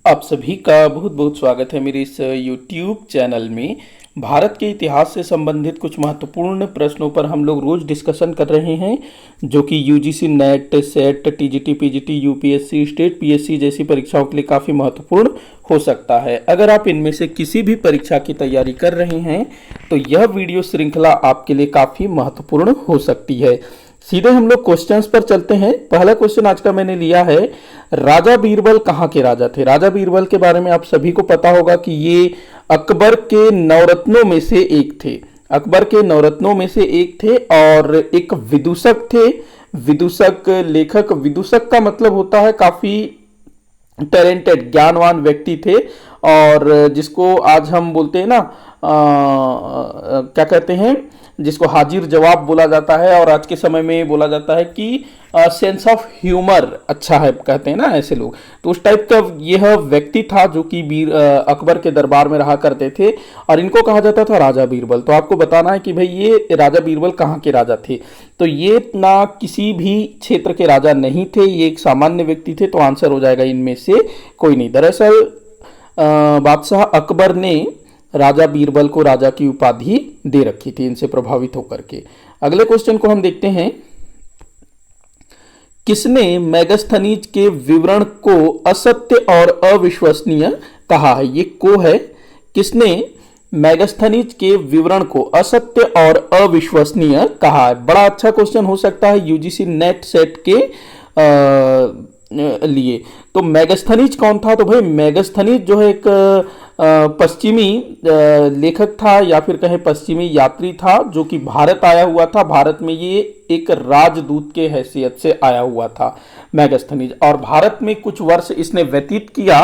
आप सभी का बहुत बहुत स्वागत है मेरे इस YouTube चैनल में। भारत के इतिहास से संबंधित कुछ महत्वपूर्ण प्रश्नों पर हम लोग रोज डिस्कशन कर रहे हैं, जो कि UGC net, set, TGT, PGT, UPSC, state PSC जैसी परीक्षाओं के लिए काफ़ी महत्वपूर्ण हो सकता है। अगर आप इनमें से किसी भी परीक्षा की तैयारी कर रहे हैं तो यह वीडियो श्रृंखला आपके लिए काफ़ी महत्वपूर्ण हो सकती है। सीधे हम लोग क्वेश्चंस पर चलते हैं। पहला क्वेश्चन आज का मैंने लिया है, राजा बीरबल कहाँ के राजा थे। राजा बीरबल के बारे में आप सभी को पता होगा कि ये अकबर के नवरत्नों में से एक थे। अकबर के नवरत्नों में से एक थे और एक विदूषक थे। विदूषक, लेखक, विदूषक का मतलब होता है काफी टैलेंटेड, ज्ञानवान व्यक्ति थे। और जिसको आज हम बोलते हैं ना, क्या कहते हैं, जिसको हाजिर जवाब बोला जाता है और आज के समय में बोला जाता है कि सेंस ऑफ ह्यूमर अच्छा है, कहते हैं ना ऐसे लोग। तो उस टाइप का यह व्यक्ति था जो कि अकबर के दरबार में रहा करते थे और इनको कहा जाता था राजा बीरबल। तो आपको बताना है कि भाई ये राजा बीरबल कहाँ के राजा थे। तो ये ना किसी भी क्षेत्र के राजा नहीं थे, ये एक सामान्य व्यक्ति थे। तो आंसर हो जाएगा इनमें से कोई नहीं। दरअसल बादशाह अकबर ने राजा बीरबल को राजा की उपाधि दे रखी थी इनसे प्रभावित होकर के। अगले क्वेश्चन को हम देखते हैं, किसने मेगास्थनीज के विवरण को असत्य और अविश्वसनीय कहा है। ये को है, किसने मेगास्थनीज के विवरण को असत्य और अविश्वसनीय कहा है। बड़ा अच्छा क्वेश्चन हो सकता है यूजीसी नेट सेट के लिए। तो मेगास्थनीज कौन था। तो भाई मेगास्थनीज जो है एक पश्चिमी लेखक था या फिर कहें पश्चिमी यात्री था, जो कि भारत आया हुआ था। भारत में ये एक राजदूत के हैसियत से आया हुआ था मेगास्थनीज, और भारत में कुछ वर्ष इसने व्यतीत किया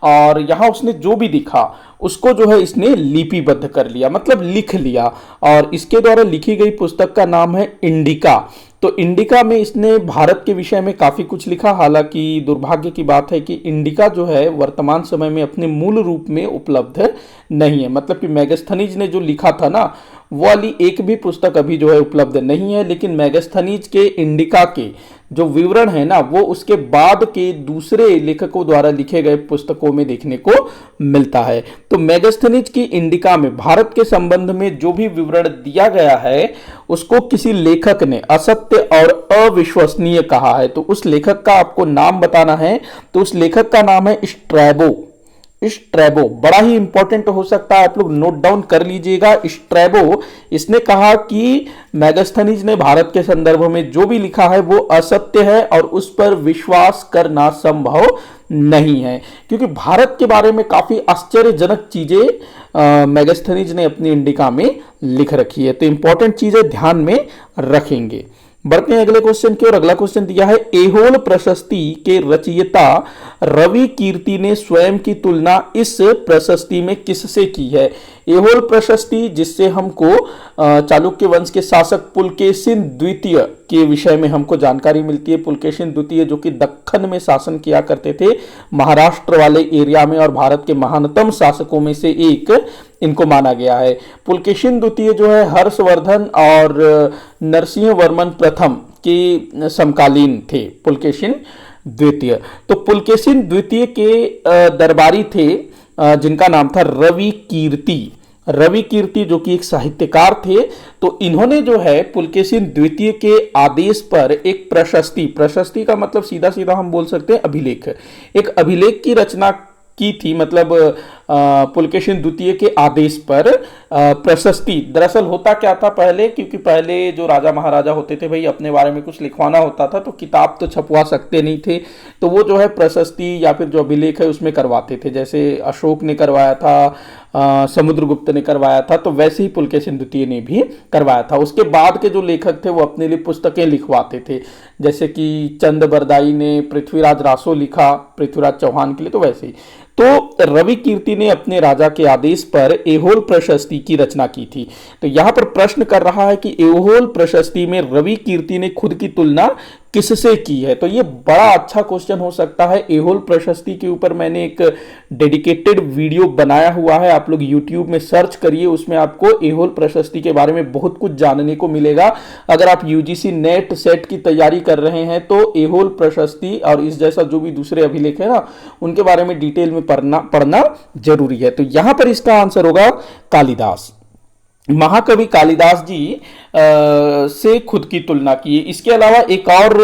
और यहाँ उसने जो भी दिखा उसको जो है इसने लिपिबद्ध कर लिया, मतलब लिख लिया। और इसके द्वारा लिखी गई पुस्तक का नाम है इंडिका। तो इंडिका में इसने भारत के विषय में काफ़ी कुछ लिखा। हालांकि दुर्भाग्य की बात है कि इंडिका जो है वर्तमान समय में अपने मूल रूप में उपलब्ध नहीं है। मतलब कि मेगास्थनीज ने जो लिखा था ना, वो वाली एक भी पुस्तक अभी जो है उपलब्ध नहीं है। लेकिन मेगास्थनीज के इंडिका के जो विवरण है ना, वो उसके बाद के दूसरे लेखकों द्वारा लिखे गए पुस्तकों में देखने को मिलता है। तो मेगास्थनीज की इंडिका में भारत के संबंध में जो भी विवरण दिया गया है उसको किसी लेखक ने असत्य और अविश्वसनीय कहा है। तो उस लेखक का आपको नाम बताना है। तो उस लेखक का नाम है स्ट्रैबो। स्ट्रैबो बड़ा ही इंपॉर्टेंट हो सकता है, आप लोग नोट डाउन कर लीजिएगा। स्ट्रैबो, इसने कहा कि मेगास्थनीज ने भारत के संदर्भ में जो भी लिखा है वो असत्य है और उस पर विश्वास करना संभव नहीं है, क्योंकि भारत के बारे में काफी आश्चर्यजनक चीजें मेगास्थनीज ने अपनी इंडिका में लिख रखी है। तो इंपॉर्टेंट चीजें ध्यान में रखेंगे। बढ़ते हैं अगले क्वेश्चन की ओर। अगला क्वेश्चन दिया है, एहोल प्रशस्ति के रचयिता रवि कीर्ति ने स्वयं की तुलना इस प्रशस्ति में किससे की है। एहोल प्रशस्ति, जिससे हमको चालुक्य वंश के शासक पुलकेशिन द्वितीय के विषय में हमको जानकारी मिलती है। पुलकेशिन द्वितीय जो कि दक्खन में शासन किया करते थे, महाराष्ट्र वाले एरिया में, और भारत के महानतम शासकों में से एक इनको माना गया है। पुलकेशिन द्वितीय जो है हर्षवर्धन और नरसिंह वर्मन प्रथम के समकालीन थे पुलकेशिन द्वितीय। तो पुलकेशिन द्वितीय के दरबारी थे जिनका नाम था रवि कीर्ति। रवि कीर्ति जो कि एक साहित्यकार थे। तो इन्होंने जो है पुलकेशिन द्वितीय के आदेश पर एक प्रशस्ति, प्रशस्ति का मतलब सीधा सीधा हम बोल सकते हैं अभिलेख, एक अभिलेख की रचना की थी। मतलब पुलकेशिन द्वितीय के आदेश पर प्रशस्ति। दरअसल होता क्या था पहले, क्योंकि पहले जो राजा महाराजा होते थे भाई, अपने बारे में कुछ लिखवाना होता था तो किताब तो छपवा सकते नहीं थे, तो वो जो है प्रशस्ति या फिर जो अभिलेख है उसमें करवाते थे। जैसे अशोक ने करवाया था, समुद्रगुप्त ने करवाया था, तो वैसे ही पुलकेशिन द्वितीय ने भी करवाया था। उसके बाद के जो लेखक थे वो अपने लिए पुस्तकें लिखवाते थे, जैसे कि चंद बरदाई ने पृथ्वीराज रासो लिखा पृथ्वीराज चौहान के लिए, तो वैसे ही। तो रवि कीर्ति ने अपने राजा के आदेश पर एहोल प्रशस्ति की रचना की थी। तो यहां पर प्रश्न कर रहा है कि एहोल प्रशस्ति में रवि कीर्ति ने खुद की तुलना किससे की है? तो ये बड़ा अच्छा क्वेश्चन हो सकता है। एहोल प्रशस्ति के ऊपर मैंने एक डेडिकेटेड वीडियो बनाया हुआ है, आप लोग YouTube में सर्च करिए, उसमें आपको एहोल प्रशस्ति के बारे में बहुत कुछ जानने को मिलेगा। अगर आप यूजीसी नेट सेट की तैयारी कर रहे हैं तो एहोल प्रशस्ति और इस जैसा जो भी दूसरे अभिलेख है ना, उनके बारे में डिटेल में पढ़ना जरूरी है। तो यहां पर इसका आंसर होगा कालिदास। महाकवि कालिदास जी से खुद की तुलना की। इसके अलावा एक और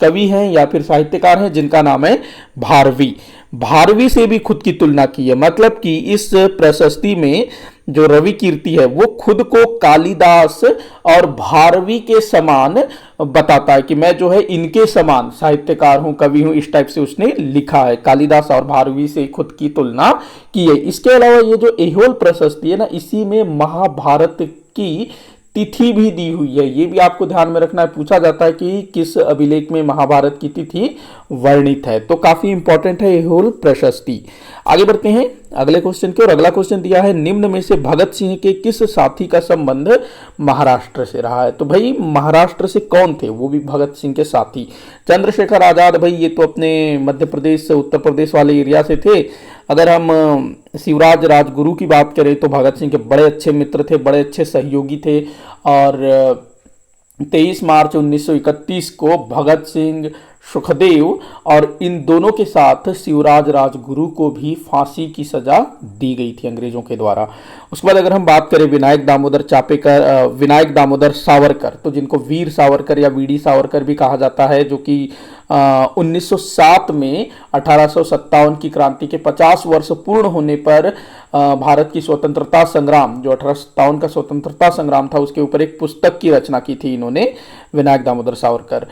कवि हैं या फिर साहित्यकार हैं जिनका नाम है भारवी। भारवी से भी खुद की तुलना की है, मतलब कि इस प्रशस्ति में जो रवि कीर्ति है वो खुद को कालिदास और भारवी के समान बताता है कि मैं जो है इनके समान साहित्यकार हूं, कवि हूं, इस टाइप से उसने लिखा है। कालिदास और भारवी से खुद की तुलना की है। इसके अलावा ये जो एहोल प्रशस्ति है ना, इसी में महाभारत की तिथि भी दी हुई है। ये भी आपको ध्यान में रखना है, पूछा जाता है कि किस अभिलेख में महाभारत की तिथि वर्णित है। तो काफी इंपॉर्टेंट है एहोल प्रशस्ति। आगे बढ़ते हैं अगले क्वेश्चन की ओर। अगला क्वेश्चन दिया है, निम्न में से भगत सिंह के किस साथी का संबंध महाराष्ट्र से रहा है? तो भाई महाराष्ट्र से कौन थे? वो भी भगत सिंह के साथी चंद्रशेखर आजाद। भाई ये तो अपने मध्य प्रदेश उत्तर प्रदेश वाले एरिया से थे। अगर हम शिवराज राजगुरु की बात करें तो भगत सिंह के बड़े अच्छे मित्र थे, बड़े अच्छे सहयोगी थे। और 23 मार्च 1931 को भगत सिंह, सुखदेव और इन दोनों के साथ शिवराज राजगुरु को भी फांसी की सजा दी गई थी अंग्रेजों के द्वारा। उसके बाद अगर हम बात करें विनायक दामोदर सावरकर, तो जिनको वीर सावरकर या वीडी सावरकर भी कहा जाता है, जो कि 1907 में 1857 की क्रांति के 50 वर्ष पूर्ण होने पर भारत की स्वतंत्रता संग्राम, जो 1857 का स्वतंत्रता संग्राम था, उसके ऊपर एक पुस्तक की रचना की थी इन्होंने, विनायक दामोदर सावरकर।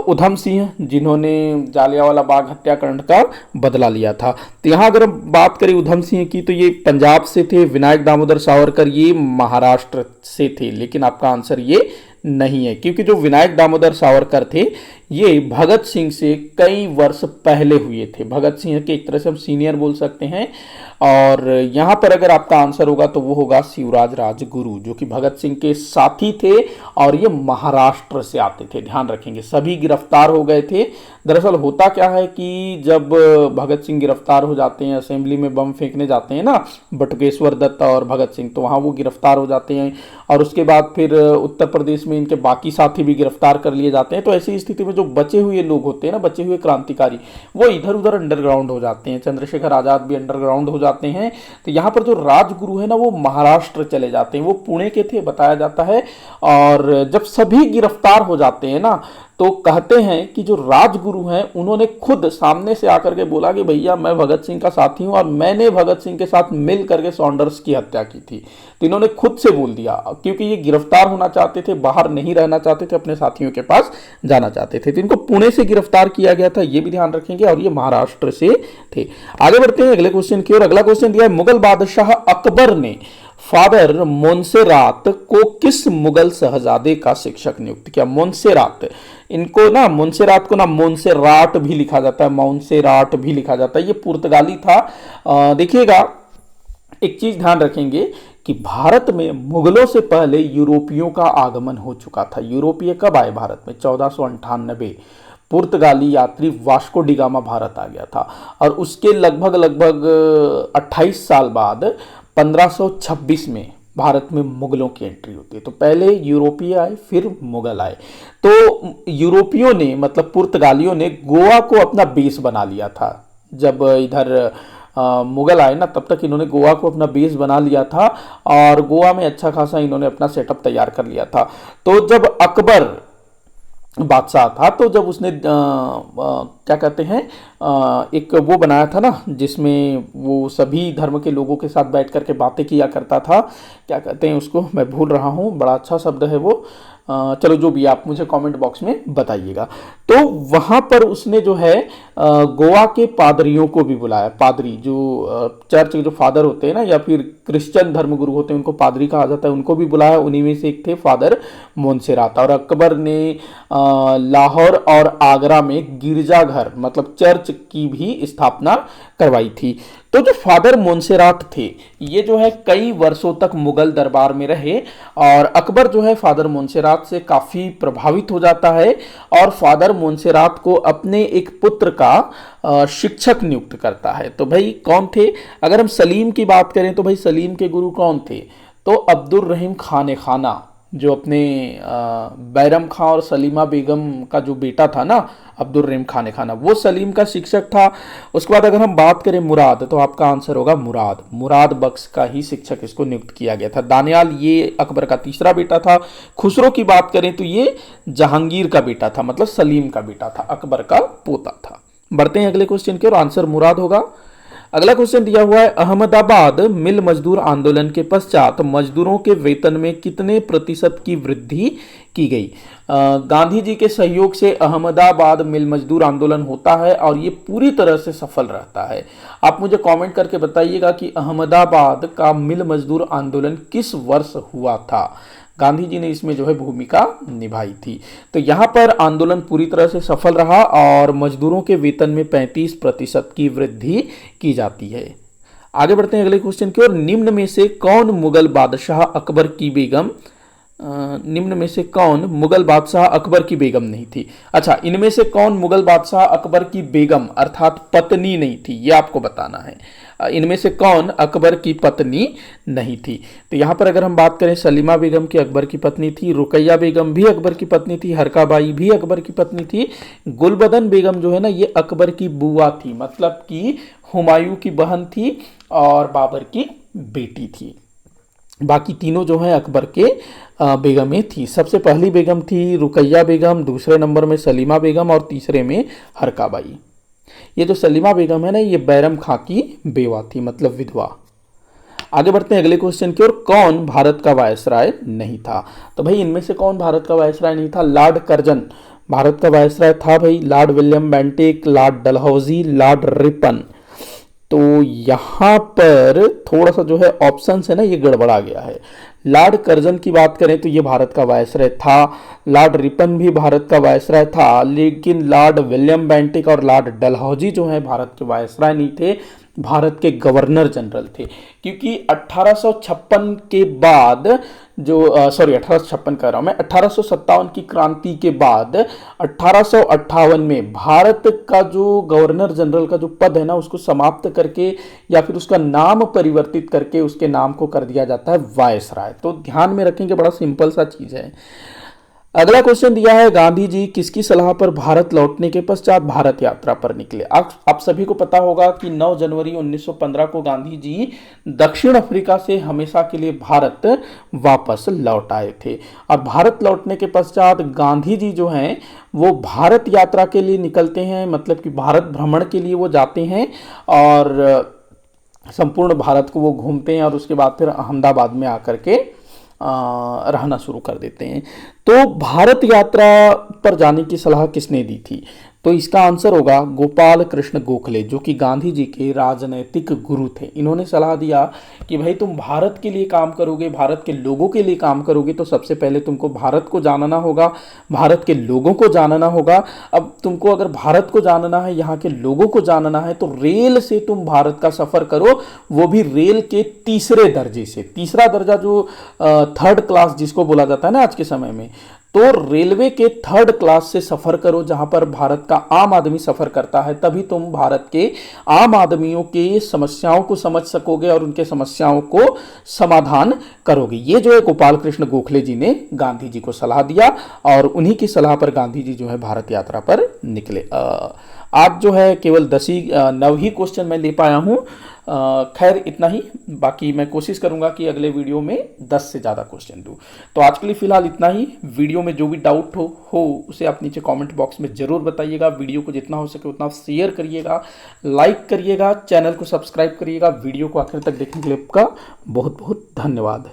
उधम सिंह, जिन्होंने जालियांवाला बाग हत्याकांड का बदला लिया था। तो यहाँ अगर हम बात करें उधम सिंह की, तो ये पंजाब से थे। विनायक दामोदर सावरकर ये महाराष्ट्र से थे, लेकिन आपका आंसर ये नहीं है, क्योंकि जो विनायक दामोदर सावरकर थे ये भगत सिंह से कई वर्ष पहले हुए थे। भगत सिंह के एक तरह से हम सीनियर बोल सकते हैं। और यहां पर अगर आपका आंसर होगा तो वो होगा शिवराज राजगुरु, जो कि भगत सिंह के साथी थे और ये महाराष्ट्र से आते थे। ध्यान रखेंगे, सभी गिरफ्तार हो गए थे। दरअसल होता क्या है कि जब भगत सिंह गिरफ्तार हो जाते हैं, असेंबली में बम फेंकने जाते हैं ना बटुकेश्वर दत्त और भगत सिंह, तो वहां वो गिरफ्तार हो जाते हैं। और उसके बाद फिर उत्तर प्रदेश में इनके बाकी साथी भी गिरफ्तार कर लिए जाते हैं। तो ऐसी स्थिति में जो बचे हुए लोग होते हैं ना, बचे हुए क्रांतिकारी, वो इधर उधर अंडरग्राउंड हो जाते हैं। चंद्रशेखर आजाद भी अंडरग्राउंड हो जाते हैं। तो यहाँ पर जो राजगुरु है ना, वो महाराष्ट्र चले जाते हैं। वो पुणे के थे बताया जाता है। और जब सभी गिरफ्तार हो जाते हैं ना, तो कहते हैं कि जो राजगुरु हैं उन्होंने खुद सामने से आकर के बोला कि भैया मैं भगत सिंह का साथी हूं और मैंने भगत सिंह के साथ मिल करके सॉन्डर्स की हत्या की थी। तो इन्होंने खुद से बोल दिया, क्योंकि ये गिरफ्तार होना चाहते थे, बाहर नहीं रहना चाहते थे, अपने साथियों के पास जाना चाहते थे। तो इनको पुणे से गिरफ्तार किया गया था, ये भी ध्यान रखेंगे। और ये महाराष्ट्र से थे। आगे बढ़ते हैं अगले क्वेश्चन की ओर। अगला क्वेश्चन दिया है, मुगल बादशाह अकबर ने फादर मोन्सेरात को किस मुगल शहजादे का शिक्षक नियुक्त किया? मोन्सेरात, इनको ना मोन्सेरात को ना मोन्सेराट भी लिखा जाता है, मोन्सेराट भी लिखा जाता है। ये पुर्तगाली था। देखिएगा, एक चीज ध्यान रखेंगे कि भारत में मुगलों से पहले यूरोपियों का आगमन हो चुका था। यूरोपीय कब आए भारत में? 1498। पुर्तगाली यात्री वास्को डिगामा भारत आ गया था। और उसके लगभग 28 साल बाद 1526 में भारत में मुगलों की एंट्री होती है। तो पहले यूरोपीय आए, फिर मुगल आए। तो यूरोपियों ने, मतलब पुर्तगालियों ने गोवा को अपना बेस बना लिया था। जब इधर मुगल आए ना, तब तक इन्होंने गोवा को अपना बेस बना लिया था और गोवा में अच्छा खासा इन्होंने अपना सेटअप तैयार कर लिया था। तो जब अकबर बादशाह था, तो जब उसने क्या कहते हैं, एक वो बनाया था ना, जिसमें वो सभी धर्म के लोगों के साथ बैठ करके बातें किया करता था। क्या कहते हैं उसको, मैं भूल रहा हूँ, बड़ा अच्छा शब्द है वो। चलो जो भी, आप मुझे कमेंट बॉक्स में बताइएगा। तो वहां पर उसने जो है गोवा के पादरियों को भी बुलाया। पादरी जो चर्च के जो फादर होते हैं ना, या फिर क्रिश्चियन धर्मगुरु होते हैं, उनको पादरी कहा जाता है, उनको भी बुलाया। उन्हीं में से एक थे फादर मोन्सेरात। और अकबर ने लाहौर और आगरा में गिरजाघर, मतलब चर्च की भी स्थापना करवाई थी। तो जो फादर मोंसेरात थे ये जो है कई वर्षों तक मुगल दरबार में रहे और अकबर जो है फादर मोंसेरात से काफी प्रभावित हो जाता है और फादर मोंसेरात को अपने एक पुत्र का शिक्षक नियुक्त करता है। तो भाई कौन थे? अगर हम सलीम की बात करें तो भाई सलीम के गुरु कौन थे? तो अब्दुल रहीम खान खाना, जो अपने बैरम खां और सलीमा बेगम का जो बेटा था ना अब्दुल रहीम खान खाना, वो सलीम का शिक्षक था। उसके बाद अगर हम बात करें मुराद, तो आपका आंसर होगा मुराद बख्श का ही शिक्षक इसको नियुक्त किया गया था। दानियाल ये अकबर का तीसरा बेटा था। खुसरो की बात करें तो ये जहांगीर का बेटा था, मतलब सलीम का बेटा था, अकबर का पोता था। बढ़ते हैं अगले क्वेश्चन की और आंसर मुराद होगा। अगला क्वेश्चन दिया हुआ है, अहमदाबाद मिल मजदूर आंदोलन के पश्चात मजदूरों के वेतन में कितने प्रतिशत की वृद्धि की गई? गांधी जी के सहयोग से अहमदाबाद मिल मजदूर आंदोलन होता है और ये पूरी तरह से सफल रहता है। आप मुझे कमेंट करके बताइएगा कि अहमदाबाद का मिल मजदूर आंदोलन किस वर्ष हुआ था। गांधी जी ने इसमें जो है भूमिका निभाई थी। तो यहाँ पर आंदोलन पूरी तरह से सफल रहा और मजदूरों के वेतन में 35% की वृद्धि की जाती है। आगे बढ़ते हैं अगले क्वेश्चन की ओर। निम्न में से कौन मुगल बादशाह अकबर की बेगम नहीं थी? अच्छा, इनमें से कौन मुगल बादशाह अकबर की बेगम अर्थात पत्नी नहीं थी, ये आपको बताना है। इनमें से कौन अकबर की पत्नी नहीं थी? तो यहाँ पर अगर हम बात करें, सलीमा बेगम की अकबर की पत्नी थी, रुकैया बेगम भी अकबर की पत्नी थी, हरकाबाई भी अकबर की पत्नी थी, गुलबदन बेगम जो है ना ये अकबर की बुआ थी, मतलब कि हुमायूं की बहन थी और बाबर की बेटी थी। बाकी तीनों जो हैं अकबर के बेगमें थी। सबसे पहली बेगम थी रुकैया बेगम, दूसरे नंबर में सलीमा बेगम और तीसरे में हरकाबाई। ये जो सलीमा बेगम है ना ये बैरम खां की बेवा थी, मतलब विधवा। आगे बढ़ते हैं अगले क्वेश्चन की ओर। कौन भारत का वायसराय नहीं था? तो भाई इनमें से कौन भारत का वायसराय नहीं था? लॉर्ड कर्जन भारत का वायसराय था भाई, Lord William Bentinck, Lord Dalhousie, Lord Ripon. तो यहाँ पर थोड़ा सा जो है ऑप्शन है ना ये गड़बड़ा गया है। लॉर्ड कर्जन की बात करें तो ये भारत का वायसराय था, लॉर्ड रिपन भी भारत का वायसराय था, लेकिन लॉर्ड विलियम बेंटिक और लॉर्ड डलहौजी जो है भारत के वायसराय नहीं थे, भारत के गवर्नर जनरल थे। क्योंकि 1856 के बाद जो 1856 कह रहा हूं मैं, 1857 की क्रांति के बाद 1858 में भारत का जो गवर्नर जनरल का जो पद है ना उसको समाप्त करके या फिर उसका नाम परिवर्तित करके उसके नाम को कर दिया जाता है वायसराय। तो ध्यान में रखेंगे, बड़ा सिंपल सा चीज है। अगला क्वेश्चन दिया है, गांधी जी किसकी सलाह पर भारत लौटने के पश्चात भारत यात्रा पर निकले? आप सभी को पता होगा कि 9 जनवरी 1915 को गांधी जी दक्षिण अफ्रीका से हमेशा के लिए भारत वापस लौट आए थे। और भारत लौटने के पश्चात गांधी जी जो हैं वो भारत यात्रा के लिए निकलते हैं, मतलब कि भारत भ्रमण के लिए वो जाते हैं और संपूर्ण भारत को वो घूमते हैं और उसके बाद फिर अहमदाबाद में आकर के रहना शुरू कर देते हैं। तो भारत यात्रा पर जाने की सलाह किसने दी थी? तो इसका आंसर होगा गोपाल कृष्ण गोखले, जो कि गांधी जी के राजनैतिक गुरु थे। इन्होंने सलाह दिया कि भाई तुम भारत के लिए काम करोगे, भारत के लोगों के लिए काम करोगे, तो सबसे पहले तुमको भारत को जानना होगा, भारत के लोगों को जानना होगा। अब तुमको अगर भारत को जानना है, यहाँ के लोगों को जानना है, तो रेल से तुम भारत का सफर करो, वो भी रेल के तीसरे दर्जे से। तीसरा दर्जा जो थर्ड क्लास जिसको बोला जाता है ना आज के समय में, तो रेलवे के थर्ड क्लास से सफर करो जहां पर भारत का आम आदमी सफर करता है, तभी तुम भारत के आम आदमियों के समस्याओं को समझ सकोगे और उनके समस्याओं को समाधान करोगे। ये जो है गोपाल कृष्ण गोखले जी ने गांधी जी को सलाह दिया और उन्हीं की सलाह पर गांधी जी जो है भारत यात्रा पर निकले। आज जो है केवल 9 ही क्वेश्चन मैं ले पाया हूं। खैर इतना ही, बाकी मैं कोशिश करूंगा कि अगले वीडियो में 10 से ज़्यादा क्वेश्चन दूं। तो आज के लिए फिलहाल इतना ही। वीडियो में जो भी डाउट हो उसे आप नीचे कमेंट बॉक्स में ज़रूर बताइएगा। वीडियो को जितना हो सके उतना शेयर करिएगा, लाइक करिएगा, चैनल को सब्सक्राइब करिएगा। वीडियो को आखिर तक देखने के लिए आपका बहुत बहुत धन्यवाद।